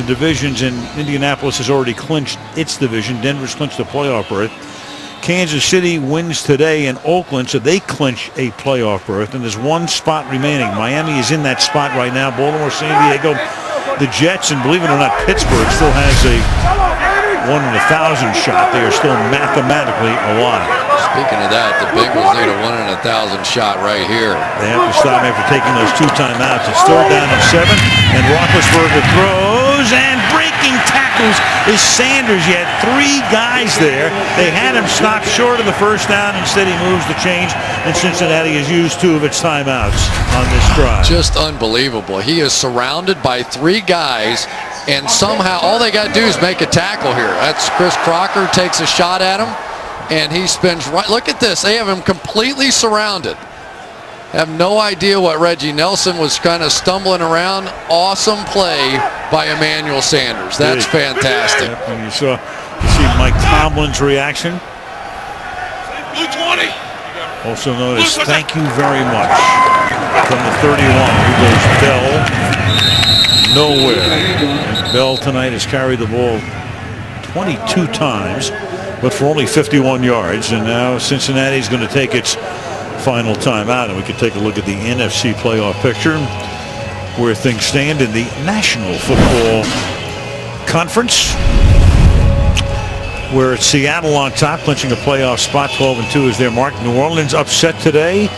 divisions, and Indianapolis has already clinched its division. Denver's clinched the playoff berth. Kansas City wins today in Oakland, so they clinch a playoff berth, and there's one spot remaining. Miami is in that spot right now. Baltimore, San Diego, the Jets, and believe it or not, Pittsburgh still has a 1 in 1,000 shot. They are still mathematically alive. Speaking of that, the Bengals need a 1 in 1,000 shot right here. They have to stop after taking those 2 timeouts. It's third down and 7, and Roethlisberger throws, and breaking tackles is Sanders. He had 3 guys there. They had him stopped short of the first down. Instead, he moves the change, and Cincinnati has used 2 of its timeouts on this drive. Just unbelievable. He is surrounded by 3 guys, and somehow all they got to do is make a tackle here. That's Chris Crocker takes a shot at him, and he spins right. Look at this. They have him completely surrounded. Have no idea what Reggie Nelson was kind of stumbling around. Awesome play by Emmanuel Sanders. That's fantastic. Yep, and you see Mike Tomlin's reaction. Blue 20. Also notice, thank you very much. From the 31, who goes Bell nowhere. Bell tonight has carried the ball 22 times, but for only 51 yards. And now Cincinnati's going to take its final timeout. And we can take a look at the NFC playoff picture, where things stand in the National Football Conference, where it's Seattle on top, clinching a playoff spot. 12-2 is their mark. New Orleans upset today,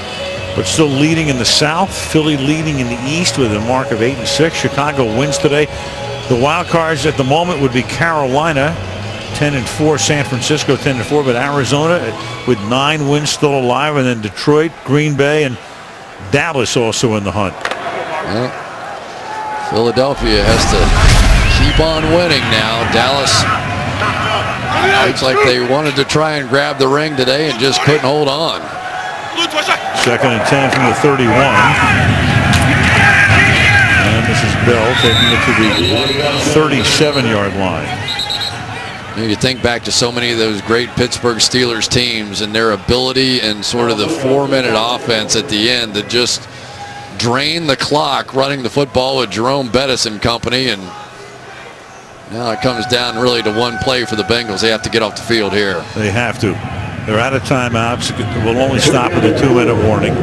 but still leading in the South. Philly leading in the East with a mark of 8-6. Chicago wins today. The wild cards at the moment would be Carolina, 10-4, San Francisco 10-4, but Arizona with 9 wins still alive, and then Detroit, Green Bay, and Dallas also in the hunt. Well, Philadelphia has to keep on winning now. Dallas looks like they wanted to try and grab the ring today and just couldn't hold on. 2nd and 10 from the 31. And this is Bell taking it to the 37-yard line. You think back to so many of those great Pittsburgh Steelers teams and their ability and sort of the 4-minute offense at the end that just drain the clock running the football with Jerome Bettis and company. And now it comes down really to one play for the Bengals. They have to get off the field here. They have to. They're out of timeouts. We'll only stop at a 2-minute warning.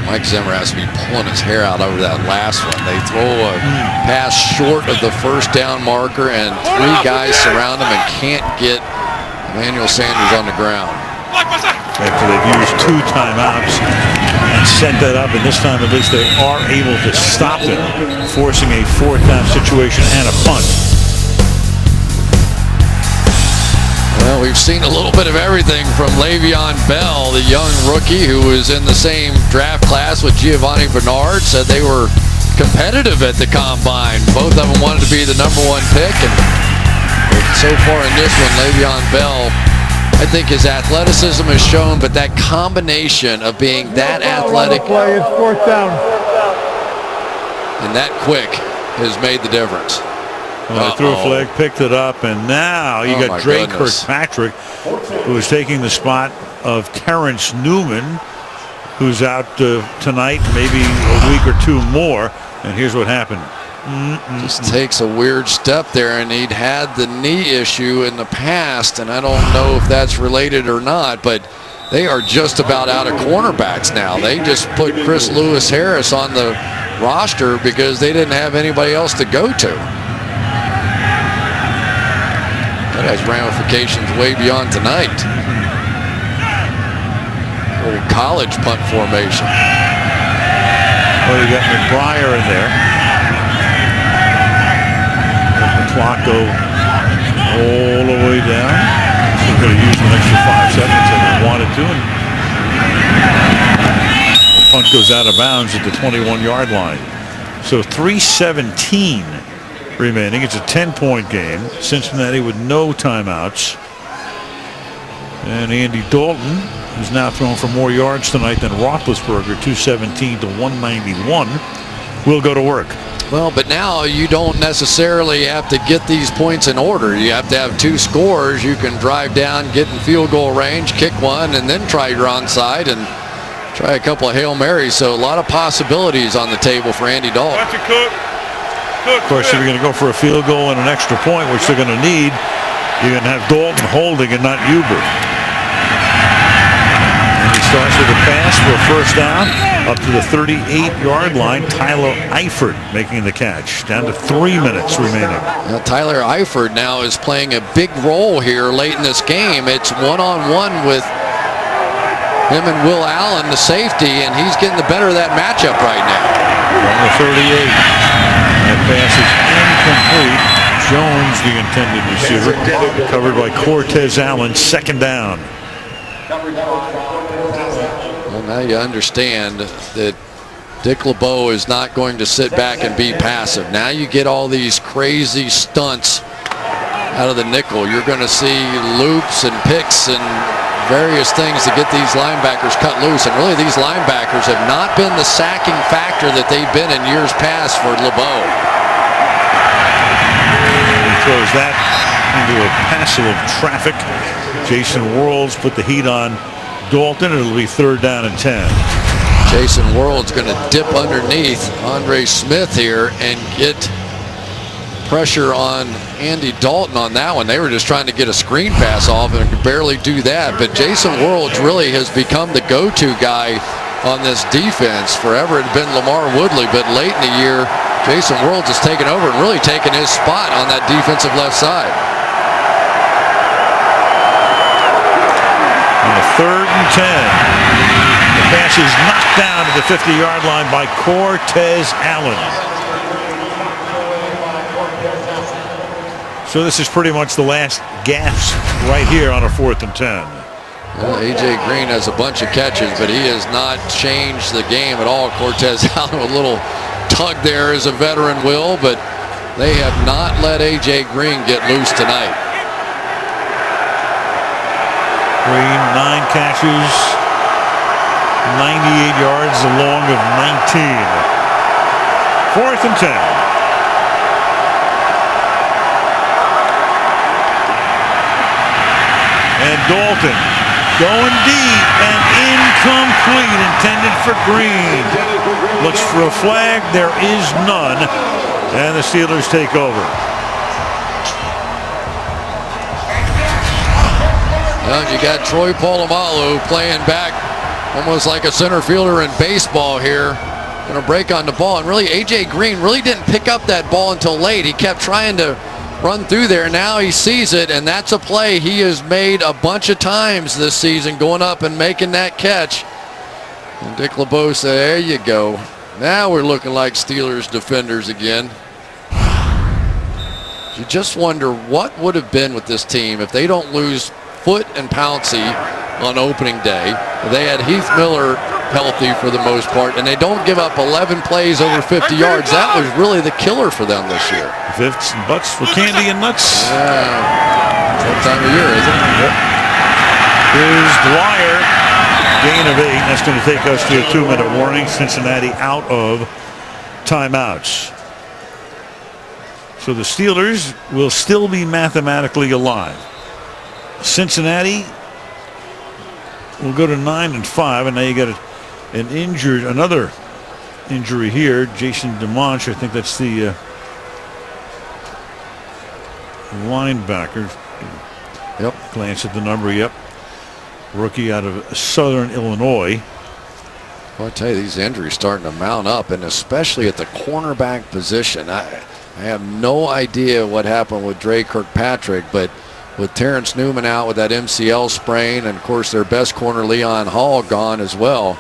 Mike Zimmer has to be pulling his hair out over that last one. They throw a pass short of the first down marker, and 3 guys surround him and can't get Emmanuel Sanders on the ground. After they've used 2 timeouts and set that up, and this time at least they are able to stop it, forcing a 4th down situation and a punt. Well, we've seen a little bit of everything from Le'Veon Bell, the young rookie who was in the same draft class with Giovanni Bernard. Said they were competitive at the combine. Both of them wanted to be the #1 pick, and so far in this one, Le'Veon Bell, I think his athleticism is shown, but that combination of being that athletic and that quick has made the difference. Well, they threw a flag, picked it up, and now you got Drake Kirkpatrick, who is taking the spot of Terrence Newman, who's out tonight, maybe a week or 2 more. And here's what happened. Just takes a weird step there, and he'd had the knee issue in the past, and I don't know if that's related or not, but they are just about out of cornerbacks now. They just put Chris Lewis Harris on the roster because they didn't have anybody else to go to. That has ramifications way beyond tonight. Old college punt formation. Well, you got McBriar in there. Let the clock go all the way down. So we're going to use an extra 5 seconds if we wanted to. And the punt goes out of bounds at the 21-yard line. So 3:17 remaining. It's a 10-point game. Cincinnati with no timeouts. And Andy Dalton, who's now thrown for more yards tonight than Roethlisberger, 217 to 191, will go to work. Well, but now you don't necessarily have to get these points in order. You have to have 2 scores. You can drive down, get in field goal range, kick one, and then try your onside and try a couple of Hail Marys. So a lot of possibilities on the table for Andy Dalton. Of course, if you're going to go for a field goal and an extra point, which they're going to need, you're going to have Dalton holding and not Huber. And he starts with a pass for a first down up to the 38-yard line. Tyler Eifert making the catch. Down to 3 minutes remaining. Now, Tyler Eifert now is playing a big role here late in this game. It's one-on-one with him and Will Allen, the safety, and he's getting the better of that matchup right now. From the 38. That pass is incomplete. Jones, the intended receiver, covered by Cortez Allen. Second down. Well, now you understand that Dick LeBeau is not going to sit back and be passive. Now you get all these crazy stunts out of the nickel. You're going to see loops and picks and various things to get these linebackers cut loose. And really, these linebackers have not been the sacking factor that they've been in years past for LeBeau. He throws that into a passel of traffic. Jason Worlds put the heat on Dalton. It'll be third down and 10. Jason World's going to dip underneath Andre Smith here and get pressure on Andy Dalton on that one. They were just trying to get a screen pass off and could barely do that. But Jason Worlds really has become the go-to guy on this defense. Forever it had been Lamar Woodley, but late in the year, Jason Worlds has taken over and really taken his spot on that defensive left side. On the third and 10. The pass is knocked down to the 50-yard line by Cortez Allen. So this is pretty much the last gasp right here on a 4th and 10. Well, A.J. Green has a bunch of catches, but he has not changed the game at all. Cortez Allen, a little tug there as a veteran will, but they have not let A.J. Green get loose tonight. Green, 9 catches, 98 yards, a long of 19. 4th and 10. And Dalton going deep and incomplete, intended for Green. Looks for a flag. There is none. And the Steelers take over. Well, you got Troy Polamalu playing back almost like a center fielder in baseball here. Going to break on the ball. And really, A.J. Green really didn't pick up that ball until late. He kept trying to run through there. Now he sees it, and that's a play he has made a bunch of times this season, going up and making that catch. And Dick LeBeau said, there you go. Now we're looking like Steelers defenders again. You just wonder what would have been with this team if they don't lose Foote and Pouncey on opening day. They had Heath Miller healthy for the most part, and they don't give up 11 plays over 50 yards. That was really the killer for them this year. Fifths and butts for candy and nuts. Yeah, that time of year, isn't it? Yep. Here's Dwyer, gain of 8. That's going to take us to a 2-minute warning. Cincinnati out of timeouts. So the Steelers will still be mathematically alive. Cincinnati will go to 9-5, and now you got another injury here. Jason DeMonch, I think that's the linebacker. Yep. Glance at the number. Yep. Rookie out of Southern Illinois. Well, I tell you, these injuries starting to mount up, and especially at the cornerback position. I have no idea what happened with Dre Kirkpatrick, but with Terrence Newman out with that MCL sprain, and of course their best corner Leon Hall gone as well.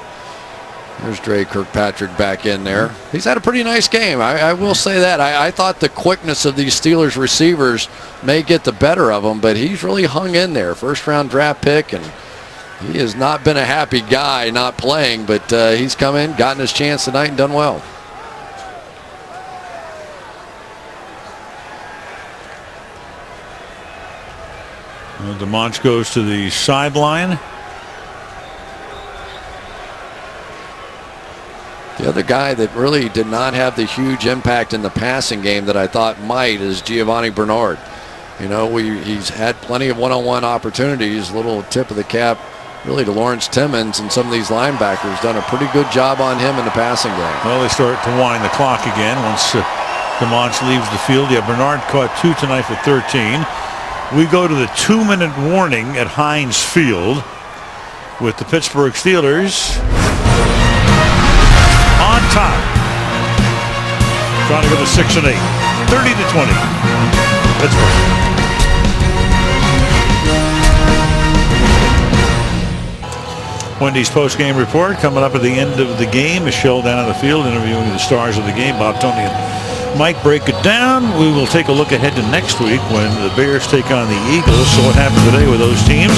There's Dre Kirkpatrick back in there. He's had a pretty nice game. I will say that. I thought the quickness of these Steelers receivers may get the better of him, but he's really hung in there. First-round draft pick, and he has not been a happy guy not playing, but he's come in, gotten his chance tonight, and done well. DeMonch goes to the sideline. The other guy that really did not have the huge impact in the passing game that I thought might is Giovanni Bernard. You know, he's had plenty of one-on-one opportunities. Little tip of the cap really to Lawrence Timmons, and some of these linebackers done a pretty good job on him in the passing game. Well, they start to wind the clock again once Camons leaves the field. Yeah, Bernard caught 2 tonight for 13. We go to the 2-minute warning at Heinz Field with the Pittsburgh Steelers on top. Trying to go to 6 and 8. 30-20. Pittsburgh. Wendy's post-game report coming up at the end of the game. Michelle down on the field interviewing the stars of the game. Bob, Tony, and Mike break it down. We will take a look ahead to next week when the Bears take on the Eagles. So what happened today with those teams?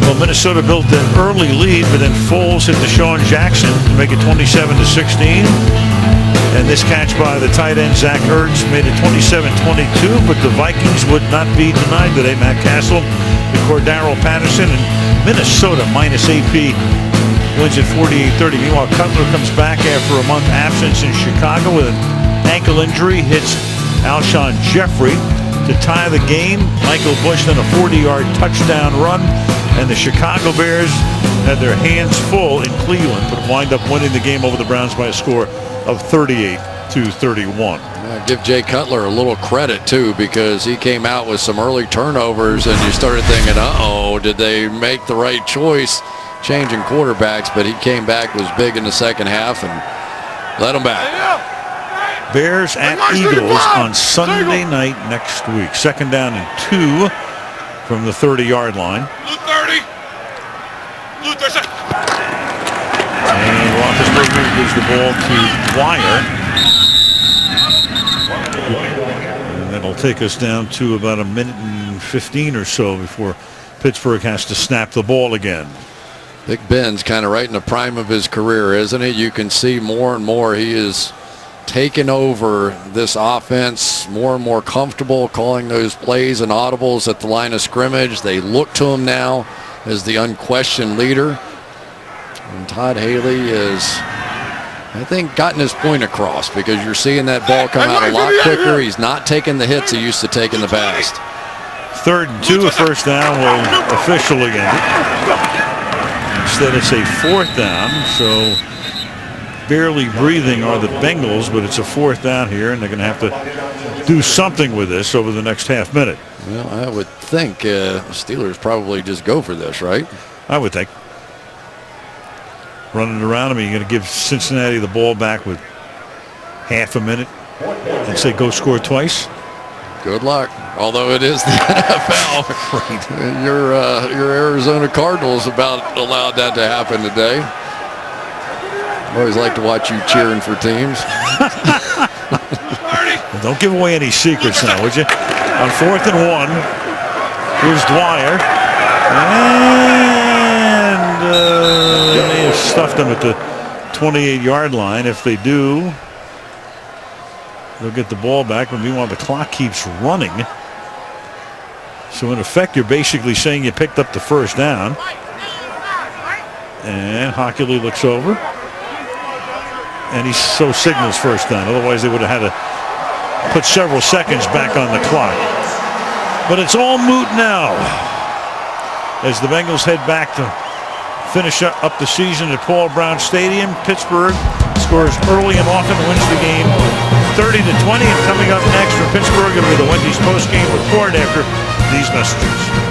Well, Minnesota built an early lead, but then Foles hit Deshaun Jackson to make it 27-16. And this catch by the tight end Zach Ertz made it 27-22. But the Vikings would not be denied today. Matt Castle, the Cordero Patterson, and Minnesota minus AP wins at 48-30. Meanwhile, Cutler comes back after a month absence in Chicago with an ankle injury. Hits Alshon Jeffrey to tie the game. Michael Bush then a 40-yard touchdown run. And the Chicago Bears had their hands full in Cleveland, but wind up winning the game over the Browns by a score of 38-31. Give Jay Cutler a little credit too, because he came out with some early turnovers and you started thinking, uh-oh, did they make the right choice changing quarterbacks? But he came back, was big in the second half, and let him back. Bears at Eagles on Sunday night next week. Second down and 2 from the 30-yard line. Blue 30. Blue 30. And Roethlisberger gives the ball to Dwyer. And that'll take us down to about a minute and 15 or so before Pittsburgh has to snap the ball again. Big Ben's kind of right in the prime of his career, isn't it? You can see more and more he is taking over this offense, more and more comfortable calling those plays and audibles at the line of scrimmage. They look to him now as the unquestioned leader. And Todd Haley is, I think, gotten his point across, because you're seeing that ball come out a lot quicker. He's not taking the hits he used to take in the past. 3rd and 2, a first down will officially end it. Instead it's a 4th down, so barely breathing are the Bengals, but it's a 4th down here, and they're going to have to do something with this over the next half minute. Well, I would think Steelers probably just go for this, right? I would think. Running around, I mean, you're going to give Cincinnati the ball back with half a minute and say go score twice? Good luck. Although it is the NFL. Right. Your Arizona Cardinals about allowed that to happen today. I always like to watch you cheering for teams. Well, don't give away any secrets now, would you? On 4th and 1, here's Dwyer. And they may have stuffed him at the 28-yard line. If they do, they'll get the ball back. But meanwhile, the clock keeps running. So in effect, you're basically saying you picked up the first down. And Hockley looks over. And he so signals first down. Otherwise, they would have had to put several seconds back on the clock. But it's all moot now as the Bengals head back to finish up the season at Paul Brown Stadium. Pittsburgh scores early and often, wins the game 30-20. And coming up next for Pittsburgh, it'll be the Wendy's post-game report after these messages.